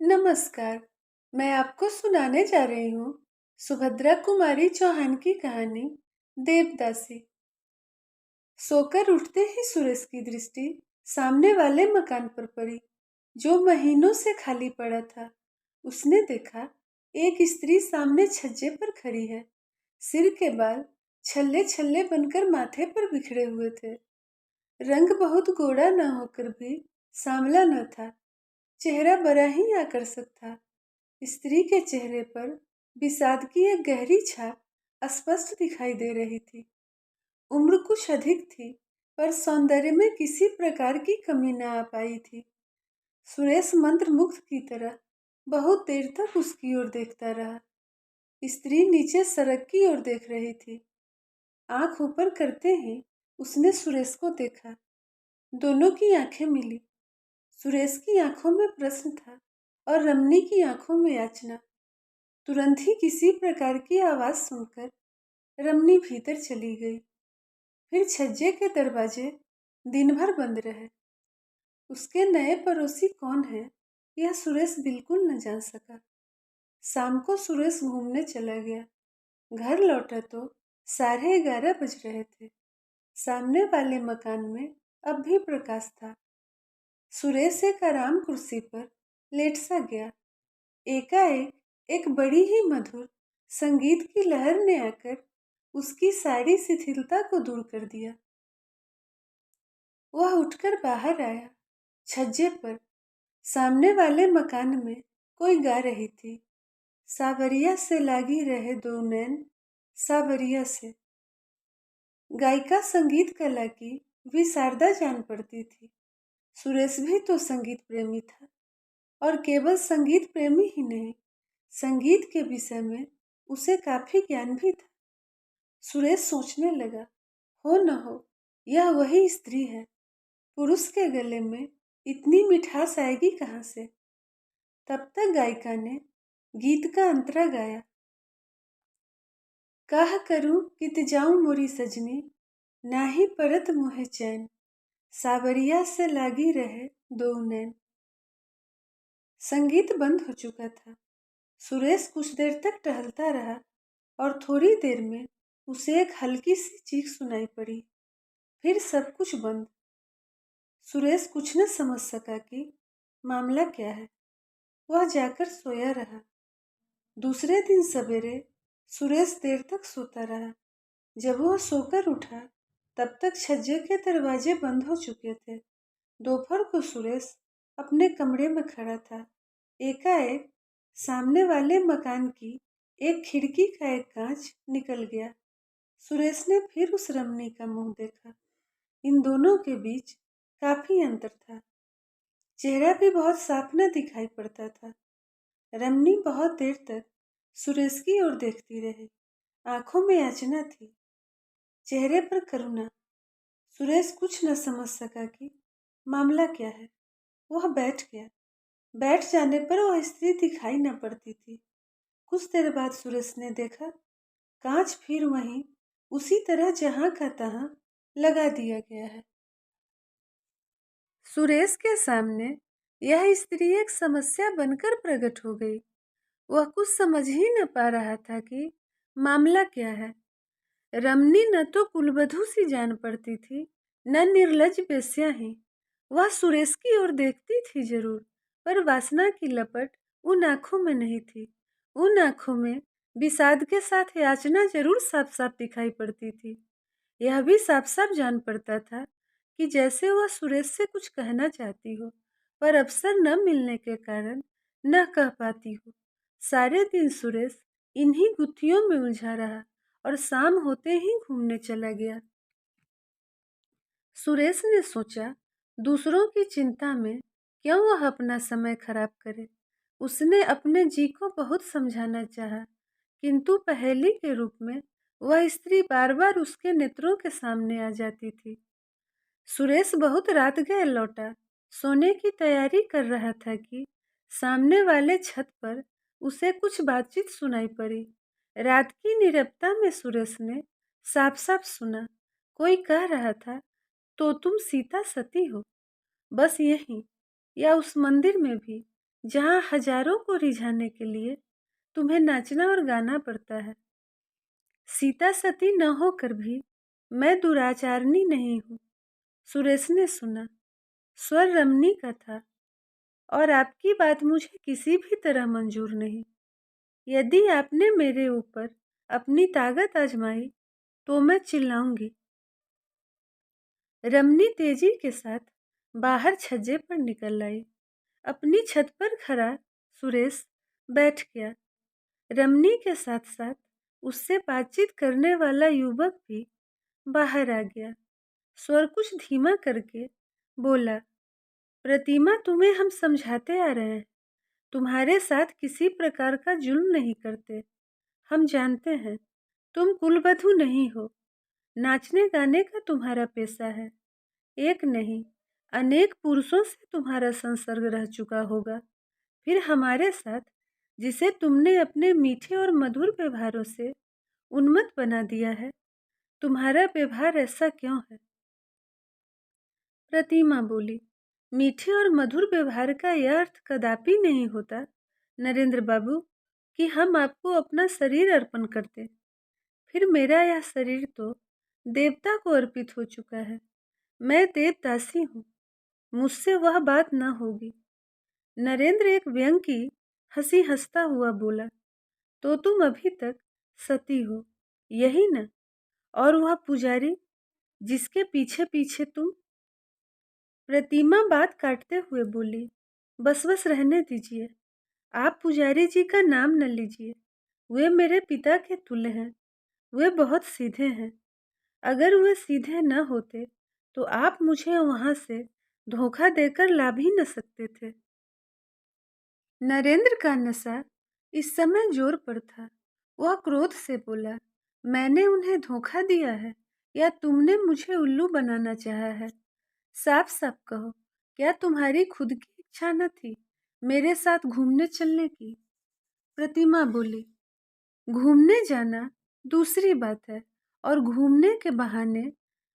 नमस्कार। मैं आपको सुनाने जा रही हूँ सुभद्रा कुमारी चौहान की कहानी देवदासी। सोकर उठते ही सुरेश की दृष्टि सामने वाले मकान पर पड़ी जो महीनों से खाली पड़ा था। उसने देखा एक स्त्री सामने छज्जे पर खड़ी है। सिर के बाल छल्ले छल्ले बनकर माथे पर बिखरे हुए थे। रंग बहुत गोरा न होकर भी सांवला न था। चेहरा बड़ा ही आकर्षक था। स्त्री के चेहरे पर विषाद की एक गहरी छाप स्पष्ट दिखाई दे रही थी। उम्र कुछ अधिक थी, पर सौंदर्य में किसी प्रकार की कमी न आ पाई थी। सुरेश मंत्रमुग्ध की तरह बहुत देर तक उसकी ओर देखता रहा। स्त्री नीचे सड़क की ओर देख रही थी। आंख ऊपर करते ही उसने सुरेश को देखा। दोनों की आंखें मिली। सुरेश की आंखों में प्रश्न था और रमनी की आंखों में याचना। तुरंत ही किसी प्रकार की आवाज सुनकर रमनी भीतर चली गई। फिर छज्जे के दरवाजे दिन भर बंद रहे। उसके नए पड़ोसी कौन है, यह सुरेश बिल्कुल न जान सका। शाम को सुरेश घूमने चला गया। घर लौटा तो 11:30 बज रहे थे। सामने वाले मकान में अब भी प्रकाश था। सुरेश एक आराम कुर्सी पर लेट सा गया। एकाएक एक बड़ी ही मधुर संगीत की लहर ने आकर उसकी सारी शिथिलता को दूर कर दिया। वह उठकर बाहर आया। छज्जे पर सामने वाले मकान में कोई गा रही थी, सावरिया से लागी रहे दो नैन, सावरिया से। गायिका संगीत कला की विशारदा जान पड़ती थी। सुरेश भी तो संगीत प्रेमी था, और केवल संगीत प्रेमी ही नहीं, संगीत के विषय में उसे काफी ज्ञान भी था। सुरेश सोचने लगा, हो न हो यह वही स्त्री है। पुरुष के गले में इतनी मिठास आएगी कहाँ से। तब तक गायिका ने गीत का अंतरा गाया। काह करूं कित जाऊं मोरी सजनी, नाही परत मोहे चैन, सावरिया से लागी रहे दो नैन। संगीत बंद हो चुका था। सुरेश कुछ देर तक टहलता रहा और थोड़ी देर में उसे एक हल्की सी चीख सुनाई पड़ी। फिर सब कुछ बंद। सुरेश कुछ न समझ सका कि मामला क्या है। वह जाकर सोया रहा। दूसरे दिन सवेरे सुरेश देर तक सोता रहा। जब वह सोकर उठा तब तक छज्जे के दरवाजे बंद हो चुके थे। दोपहर को सुरेश अपने कमरे में खड़ा था। एकाएक सामने वाले मकान की एक खिड़की का एक कांच निकल गया। सुरेश ने फिर उस रमणी का मुंह देखा। इन दोनों के बीच काफी अंतर था। चेहरा भी बहुत साफ न दिखाई पड़ता था। रमणी बहुत देर तक सुरेश की ओर देखती रही। आंखों में याचना थी, चेहरे पर करुणा। सुरेश कुछ न समझ सका कि मामला क्या है। वह बैठ गया। बैठ जाने पर वह स्त्री दिखाई न पड़ती थी। कुछ देर बाद सुरेश ने देखा, कांच फिर वहीं उसी तरह जहां का तहां लगा दिया गया है। सुरेश के सामने यह स्त्री एक समस्या बनकर प्रकट हो गई। वह कुछ समझ ही न पा रहा था कि मामला क्या है। रमनी न तो कुलवधू सी जान पड़ती थी, न निर्लज बेश्या ही। वह सुरेश की ओर देखती थी जरूर, पर वासना की लपट उन आंखों में नहीं थी। उन आंखों में विषाद के साथ याचना जरूर साफ साफ दिखाई पड़ती थी। यह भी साफ साफ जान पड़ता था कि जैसे वह सुरेश से कुछ कहना चाहती हो, पर अवसर न मिलने के कारण न कह पाती हो। सारे दिन सुरेश इन्हीं गुत्थियों में उलझा रहा और शाम होते ही घूमने चला गया। सुरेश ने सोचा, दूसरों की चिंता में क्यों वह अपना समय खराब करे। उसने अपने जी को बहुत समझाना चाहा, किंतु पहेली के रूप में वह स्त्री बार बार उसके नेत्रों के सामने आ जाती थी। सुरेश बहुत रात गए लौटा। सोने की तैयारी कर रहा था कि सामने वाले छत पर उसे कुछ बातचीत सुनाई पड़ी। रात की नीरवता में सुरेश ने साफ साफ सुना। कोई कह रहा था, तो तुम सीता सती हो। बस यही, या उस मंदिर में भी जहाँ हजारों को रिझाने के लिए तुम्हें नाचना और गाना पड़ता है। सीता सती न होकर भी मैं दुराचारनी नहीं हूँ। सुरेश ने सुना। स्वर रमनी का था और आपकी बात मुझे किसी भी तरह मंजूर नहीं। यदि आपने मेरे ऊपर अपनी ताकत आजमाई तो मैं चिल्लाऊंगी। रमनी तेजी के साथ बाहर छज्जे पर निकल आई। अपनी छत पर खड़ा सुरेश बैठ गया। रमनी के साथ साथ उससे बातचीत करने वाला युवक भी बाहर आ गया। स्वर कुछ धीमा करके बोला, प्रतिमा, तुम्हें हम समझाते आ रहे हैं। तुम्हारे साथ किसी प्रकार का जुल्म नहीं करते। हम जानते हैं तुम कुलवधू नहीं हो। नाचने गाने का तुम्हारा पेशा है। एक नहीं, अनेक पुरुषों से तुम्हारा संसर्ग रह चुका होगा। फिर हमारे साथ, जिसे तुमने अपने मीठे और मधुर व्यवहारों से उन्मत्त बना दिया है, तुम्हारा व्यवहार ऐसा क्यों है? प्रतिमा बोली, मीठे और मधुर व्यवहार का यह अर्थ कदापि नहीं होता नरेंद्र बाबू कि हम आपको अपना शरीर अर्पण करते। फिर मेरा यह शरीर तो देवता को अर्पित हो चुका है। मैं देवदासी हूँ। मुझसे वह बात न होगी। नरेंद्र एक व्यंग की हंसी हंसता हुआ बोला, तो तुम अभी तक सती हो, यही न? और वह पुजारी जिसके पीछे पीछे तुम। प्रतिमा बात काटते हुए बोली, बस बस रहने दीजिए। आप पुजारी जी का नाम न लीजिए। वे मेरे पिता के तुल्य हैं। वे बहुत सीधे हैं। अगर वे सीधे न होते तो आप मुझे वहां से धोखा देकर ला भी न सकते थे। नरेंद्र का नशा इस समय जोर पर था। वह क्रोध से बोला, मैंने उन्हें धोखा दिया है या तुमने मुझे उल्लू बनाना चाहा है? साफ साफ कहो, क्या तुम्हारी खुद की इच्छा न थी मेरे साथ घूमने चलने की? प्रतिमा बोली, घूमने जाना दूसरी बात है और घूमने के बहाने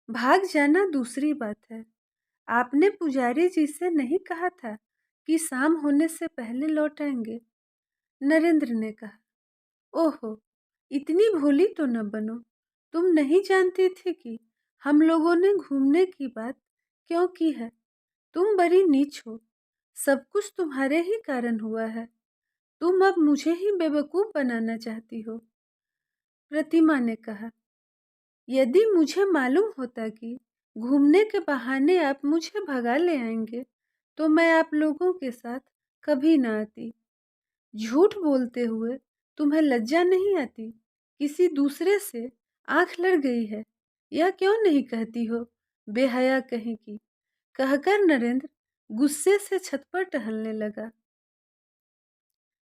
भाग जाना दूसरी बात है। आपने पुजारी जी से नहीं कहा था कि शाम होने से पहले लौट आएंगे? नरेंद्र ने कहा, ओहो, इतनी भोली तो न बनो। तुम नहीं जानती थी कि हम लोगों ने घूमने की बात क्यों की है? तुम बड़ी नीच हो। सब कुछ तुम्हारे ही कारण हुआ है। तुम अब मुझे ही बेवकूफ बनाना चाहती हो। प्रतिमा ने कहा, यदि मुझे मालूम होता कि घूमने के बहाने आप मुझे भगा ले आएंगे तो मैं आप लोगों के साथ कभी ना आती। झूठ बोलते हुए तुम्हें लज्जा नहीं आती? किसी दूसरे से आंख लड़ गई है, यह क्यों नहीं कहती हो? बेहया कहीं की। कहकर नरेंद्र गुस्से से छत पर टहलने लगा।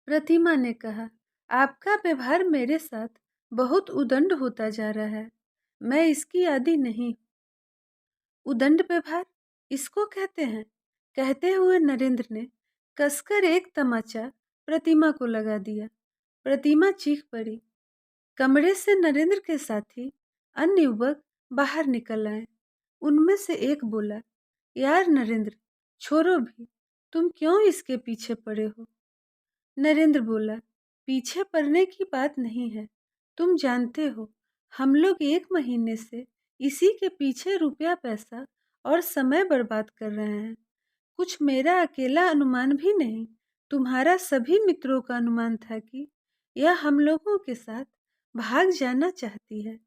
प्रतिमा ने कहा, आपका व्यवहार मेरे साथ बहुत उदंड होता जा रहा है। मैं इसकी आदी नहीं। उदंड व्यवहार इसको कहते हैं? कहते हुए नरेंद्र ने कसकर एक तमाचा प्रतिमा को लगा दिया। प्रतिमा चीख पड़ी। कमरे से नरेंद्र के साथी अन्य युवक बाहर निकल आए। उनमें से एक बोला, यार नरेंद्र, छोड़ो भी। तुम क्यों इसके पीछे पड़े हो? नरेंद्र बोला, पीछे पड़ने की बात नहीं है। तुम जानते हो, हम लोग एक महीने से इसी के पीछे रुपया पैसा और समय बर्बाद कर रहे हैं। कुछ मेरा अकेला अनुमान भी नहीं, तुम्हारा सभी मित्रों का अनुमान था कि यह हम लोगों के साथ भाग जाना चाहती है।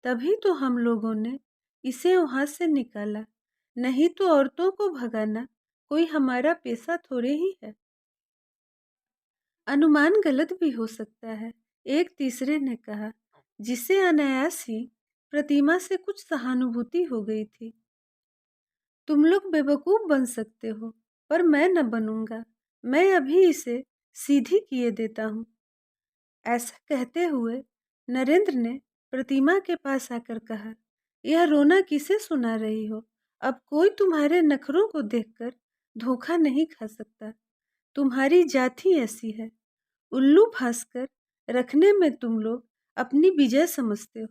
तभी तो हम लोगों ने इसे वहां से निकाला। नहीं तो औरतों को भगाना कोई हमारा पेशा थोड़े ही है। अनुमान गलत भी हो सकता है, एक तीसरे ने कहा, जिसे अनायास ही प्रतिमा से कुछ सहानुभूति हो गई थी। तुम लोग बेवकूफ बन सकते हो, पर मैं न बनूंगा। मैं अभी इसे सीधी किए देता हूँ। ऐसा कहते हुए नरेंद्र ने प्रतिमा के पास आकर कहा, यह रोना किसे सुना रही हो? अब कोई तुम्हारे नखरों को देखकर धोखा नहीं खा सकता। तुम्हारी जात ही ऐसी है। उल्लू फंसकर रखने में तुम लोग अपनी विजय समझते हो,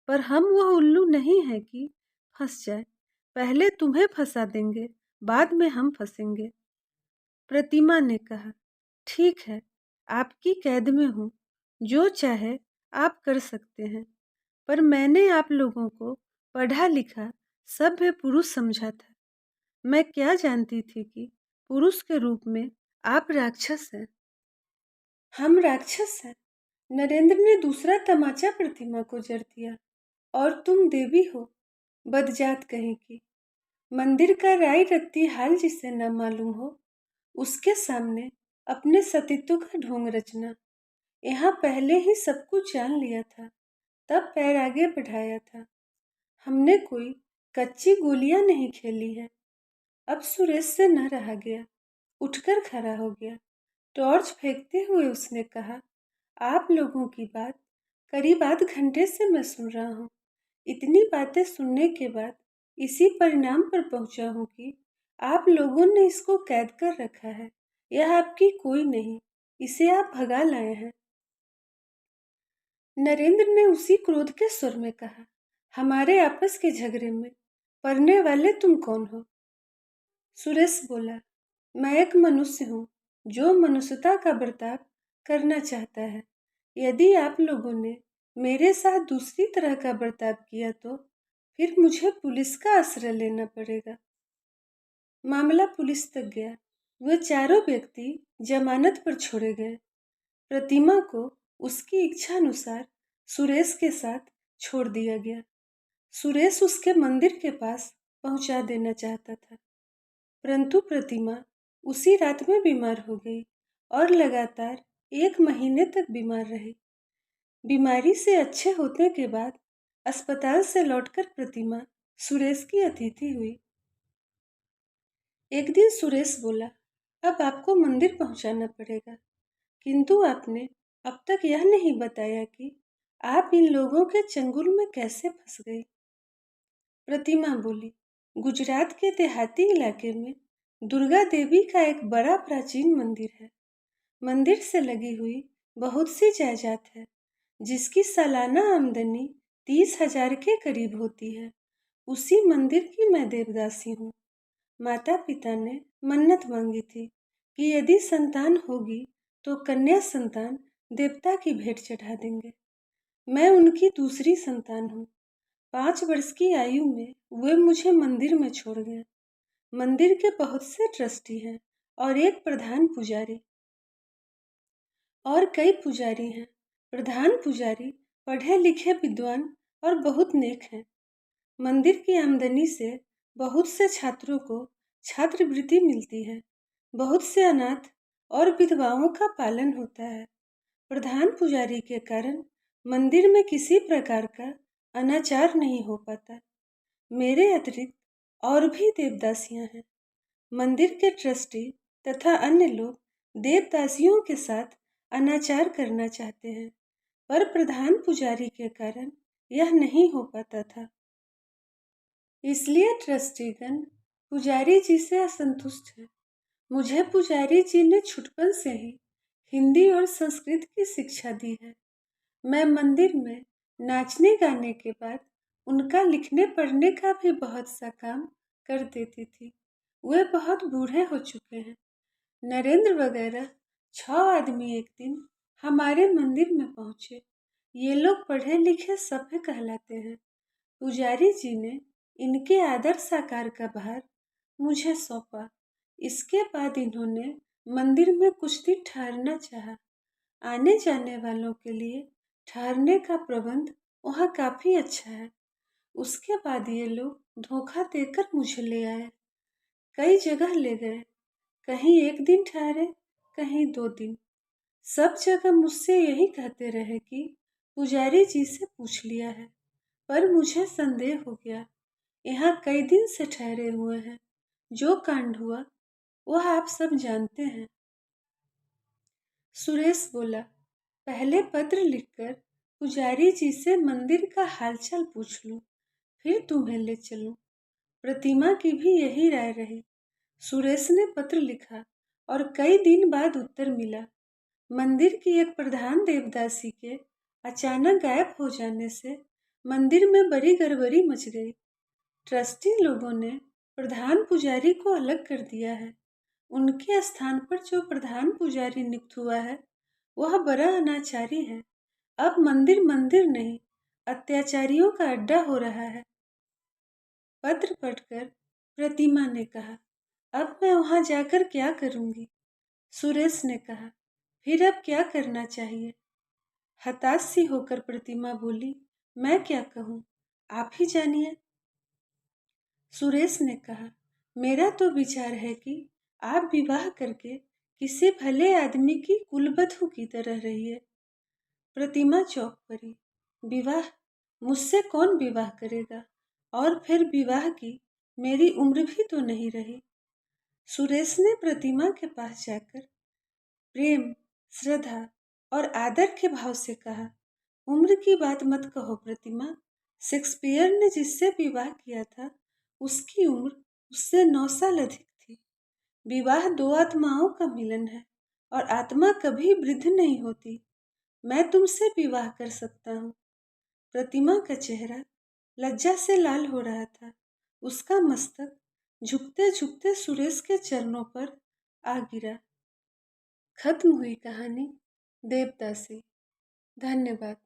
पर हम वह उल्लू नहीं है कि फंस जाए। पहले तुम्हें फंसा देंगे, बाद में हम फंसेंगे। प्रतिमा ने कहा, ठीक है, आपकी कैद में हूँ, जो चाहे आप कर सकते हैं। पर मैंने आप लोगों को पढ़ा लिखा सभ्य पुरुष समझा था। मैं क्या जानती थी कि पुरुष के रूप में आप राक्षस हैं। हम राक्षस हैं। नरेंद्र ने दूसरा तमाचा प्रतिमा को जड़ दिया। और तुम देवी हो, बदजात कहीं की। मंदिर का राय रत्ती हाल जिसे न मालूम हो, उसके सामने अपने सतीत्व का ढोंग रचना। यहाँ पहले ही सब कुछ जान लिया था, तब पैर आगे बढ़ाया था। हमने कोई कच्ची गोलियां नहीं खेली है। अब सुरेश से न रहा गया, उठकर खड़ा हो गया। टॉर्च फेंकते हुए उसने कहा, आप लोगों की बात करीब आध घंटे से मैं सुन रहा हूँ। इतनी बातें सुनने के बाद इसी परिणाम पर पहुंचा हूँ कि आप लोगों ने इसको कैद कर रखा है। यह आपकी कोई नहीं, इसे आप भगा लाए हैं। नरेंद्र ने उसी क्रोध के स्वर में कहा, हमारे आपस के झगड़े में पड़ने वाले तुम कौन हो? सुरेश बोला, मैं एक मनुष्य हूँ जो मनुष्यता का बर्ताव करना चाहता है। यदि आप लोगों ने मेरे साथ दूसरी तरह का बर्ताव किया तो फिर मुझे पुलिस का आश्रय लेना पड़ेगा। मामला पुलिस तक गया। वे चारों व्यक्ति जमानत पर छोड़े गए। प्रतिमा को उसकी इच्छा अनुसार सुरेश के साथ छोड़ दिया गया। सुरेश उसके मंदिर के पास पहुंचा देना चाहता था, परंतु प्रतिमा उसी रात में बीमार हो गई और लगातार 1 महीने तक बीमार रही। बीमारी से अच्छे होने के बाद अस्पताल से लौटकर प्रतिमा सुरेश की अतिथि हुई। एक दिन सुरेश बोला, अब आपको मंदिर पहुंचाना पड़ेगा, किंतु आपने अब तक यह नहीं बताया कि आप इन लोगों के चंगुल में कैसे फंस गई। प्रतिमा बोली, गुजरात के देहाती इलाके में दुर्गा देवी का एक बड़ा प्राचीन मंदिर है। मंदिर से लगी हुई बहुत सी जायदाद है, जिसकी सालाना आमदनी 30,000 के करीब होती है। उसी मंदिर की मैं देवदासी हूँ। माता पिता ने मन्नत मांगी थी कि यदि संतान होगी तो कन्या संतान देवता की भेंट चढ़ा देंगे। मैं उनकी दूसरी संतान हूँ। 5 वर्ष की आयु में वे मुझे मंदिर में छोड़ गए। मंदिर के बहुत से ट्रस्टी हैं और एक प्रधान पुजारी और कई पुजारी हैं। प्रधान पुजारी पढ़े लिखे विद्वान और बहुत नेक हैं। मंदिर की आमदनी से बहुत से छात्रों को छात्रवृत्ति मिलती है। बहुत से अनाथ और विधवाओं का पालन होता है। प्रधान पुजारी के कारण मंदिर में किसी प्रकार का अनाचार नहीं हो पाता। मेरे अतिरिक्त और भी देवदासियां हैं। मंदिर के ट्रस्टी तथा अन्य लोग देवदासियों के साथ अनाचार करना चाहते हैं, पर प्रधान पुजारी के कारण यह नहीं हो पाता था। इसलिए ट्रस्टीगण पुजारी जी से असंतुष्ट हैं। मुझे पुजारी जी ने छुटपन से ही हिंदी और संस्कृत की शिक्षा दी है। मैं मंदिर में नाचने गाने के बाद उनका लिखने पढ़ने का भी बहुत सा काम कर देती थी। वे बहुत बूढ़े हो चुके हैं। नरेंद्र वगैरह 6 आदमी एक दिन हमारे मंदिर में पहुंचे। ये लोग पढ़े लिखे सभ्य कहलाते हैं। पुजारी जी ने इनके आदर साकार का भार मुझे सौंपा। इसके बाद इन्होंने मंदिर में कुछ दिन ठहरना चाहा। आने जाने वालों के लिए ठहरने का प्रबंध वहाँ काफी अच्छा है। उसके बाद ये लोग धोखा देकर मुझे ले आए। कई जगह ले गए, कहीं 1 दिन ठहरे, कहीं 2 दिन। सब जगह मुझसे यही कहते रहे कि पुजारी जी से पूछ लिया है, पर मुझे संदेह हो गया। यहाँ कई दिन से ठहरे हुए हैं। जो कांड हुआ वह आप सब जानते हैं। सुरेश बोला, पहले पत्र लिखकर पुजारी जी से मंदिर का हालचाल पूछ लूं, फिर तुम्हें ले चलूं। प्रतिमा की भी यही राय रही। सुरेश ने पत्र लिखा और कई दिन बाद उत्तर मिला। मंदिर की एक प्रधान देवदासी के अचानक गायब हो जाने से मंदिर में बड़ी गड़बड़ी मच गई। ट्रस्टी लोगों ने प्रधान पुजारी को अलग कर दिया है। उनके स्थान पर जो प्रधान पुजारी नियुक्त हुआ है वह बड़ा अनाचारी है। अब मंदिर मंदिर नहीं, अत्याचारियों का अड्डा हो रहा है। पत्र पढ़कर प्रतिमा ने कहा, अब मैं वहां जाकर क्या करूंगी? सुरेश ने कहा, फिर अब क्या करना चाहिए? हताश सी होकर प्रतिमा बोली, मैं क्या कहूँ, आप ही जानिए। सुरेश ने कहा, मेरा तो विचार है कि आप विवाह करके किसी भले आदमी की कुलवधू की तरह रहिए। प्रतिमा चौंक पड़ी। विवाह? मुझसे कौन विवाह करेगा? और फिर विवाह की मेरी उम्र भी तो नहीं रही। सुरेश ने प्रतिमा के पास जाकर प्रेम, श्रद्धा और आदर के भाव से कहा, उम्र की बात मत कहो प्रतिमा। शेक्सपियर ने जिससे विवाह किया था उसकी उम्र उससे 9 साल अधिक थी। विवाह दो आत्माओं का मिलन है और आत्मा कभी वृद्ध नहीं होती। मैं तुमसे विवाह कर सकता हूँ। प्रतिमा का चेहरा लज्जा से लाल हो रहा था। उसका मस्तक झुकते झुकते सुरेश के चरणों पर आ गिरा। खत्म हुई कहानी देवदासी। धन्यवाद।